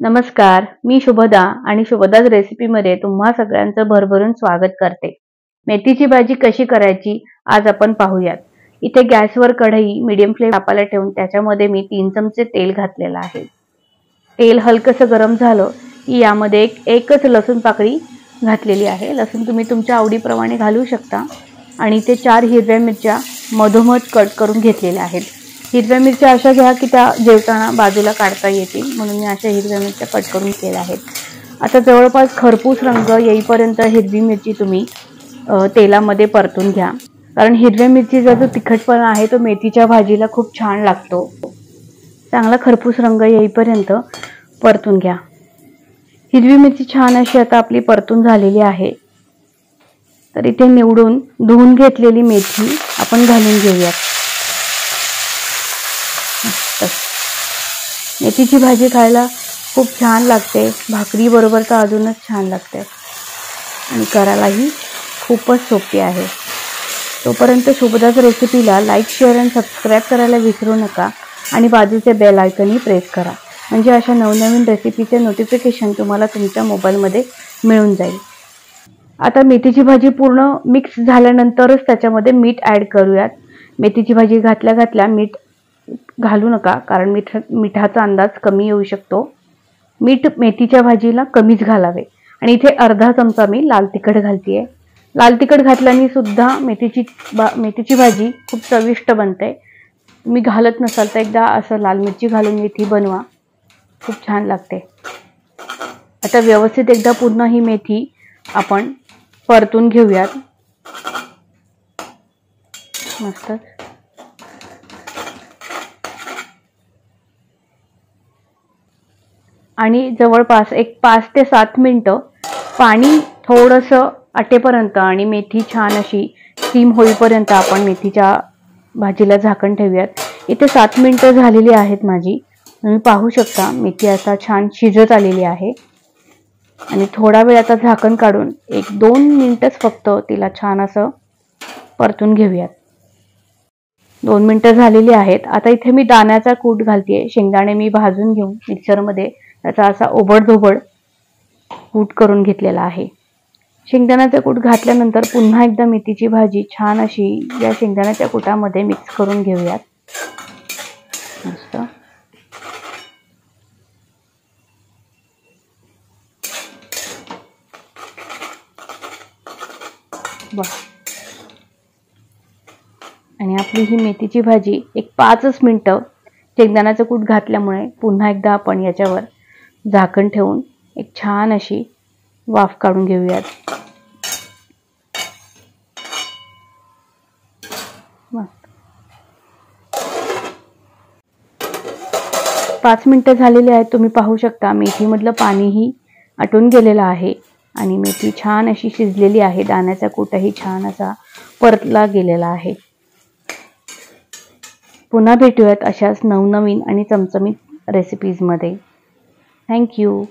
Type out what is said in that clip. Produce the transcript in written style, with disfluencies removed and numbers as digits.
नमस्कार, मी शुभदा आणि शुभदाच रेसिपीमध्ये तुम्हा सगळ्यांचं भरभरून स्वागत करते. मेथीची भाजी कशी करायची आज आपण पाहूयात. इथे गॅसवर कढई मीडियम फ्लेम तापायला ठेवून त्याच्यामध्ये मी 3 चमचे तेल घातलेलं आहे. तेल हलकसं गरम झालं की यामध्ये एकच लसूण पाकळी घातलेली आहे. लसूण तुम्ही तुमच्या आवडीप्रमाणे घालू शकता आणि इथे 4 हिरव्या मिरच्या मधोमध कट करून घेतलेल्या आहेत. हिरव्या मिरच्या अशा घ्या की त्या जेवताना बाजूला काढता येतील, म्हणून मी अशा हिरव्या मिरच्या कट करून केल्या आहेत. आता जवळपास खरपूस रंग येईपर्यंत हिरवी मिरची तुम्ही तेलामध्ये परतून घ्या, कारण हिरव्या मिरचीचा जो तिखटपणा आहे तो मेथीच्या भाजीला खूप छान लागतो. चांगला खरपूस रंग येईपर्यंत परतून घ्या. हिरवी मिरची छान अशी आता आपली परतून झालेली आहे. तर इथे निवडून धुवून घेतलेली मेथी आपण घालून घेऊयात. मेथीची भाजी खायला खूप छान लागते, भाकरी बरोबर तर अजूनच छान लागते आणि करायलाही खूपच सोपी आहे. तोपर्यंत शुभदाच रेसिपीला लाईक, शेअर आणि सबस्क्राईब करायला विसरू नका आणि बाजूचे बेल आयकनही प्रेस करा, म्हणजे अशा नवनवीन रेसिपीचे नोटिफिकेशन तुम्हाला तुमच्या मोबाईलमध्ये मिळून जाईल. आता मेथीची भाजी पूर्ण मिक्स झाल्यानंतरच त्याच्यामध्ये मीठ ॲड करूयात. मेथीची भाजी घातल्या मीठ घालू नका, कारण मिठाचा अंदाज कमी येऊ शकतो. मीठ मेथीच्या भाजीला कमीच घालावे. आणि इथे अर्धा चमचा मी लाल तिखट घालतीये. लाल तिखट घातल्याने सुद्धा मेथीची भाजी खूप चविष्ट बनते. तुम्ही घालत नसाल तर एकदा असं लाल मिरची घालून मेथी बनवा, खूप छान लागते. आता व्यवस्थित एकदा पुन्हा ही मेथी आपण परतून घेऊयात. मस्त आणि जवळपास एक 5 ते 7 मिनिटं पाणी थोडंसं आटेपर्यंत आणि मेथी छान अशी स्टीम होईपर्यंत आपण मेथीच्या भाजीला झाकण ठेवूयात. इथे 7 मिनिटं झालेली आहेत माझी. तुम्ही पाहू शकता मेथी आता छान शिजत आलेली आहे आणि थोडा वेळ आता झाकण काढून 1-2 मिनिटच फक्त तिला छान असं परतून घेऊयात. 2 मिनिटं झालेली आहेत. आता इथे मी दाण्याचा कूट घालतेय. शेंगदाणे मी भाजून घेऊन मिक्सरमध्ये त्याचा असा ओबडधोबड कूट करून घेतलेला आहे. शेंगदाण्याचा कूट घातल्यानंतर पुन्हा एकदा मेथीची भाजी छान अशी या शेंगदाण्याच्या कुटामध्ये मिक्स करून घेऊयात. मस्त आणि आपली ही मेथीची भाजी एक 5 मिनिटं शेंगदाण्याचं कूट घातल्यामुळे पुन्हा एकदा आपण याच्यावर झाकण ठेवून एक छान अशी वाफ काढून घेऊयात. 5 मिनिटं झालेली आहेत. तुम्ही पाहू शकता मेथीमधलं पाणीही आटून गेलेलं आहे आणि मेथी छान अशी शिजलेली आहे. दाण्याचा कूटही छान असा परतला गेलेला आहे. पुन्हा भेटूयात अशाच नवनवीन आणि चमचमीत रेसिपीजमध्ये. थँक्यू.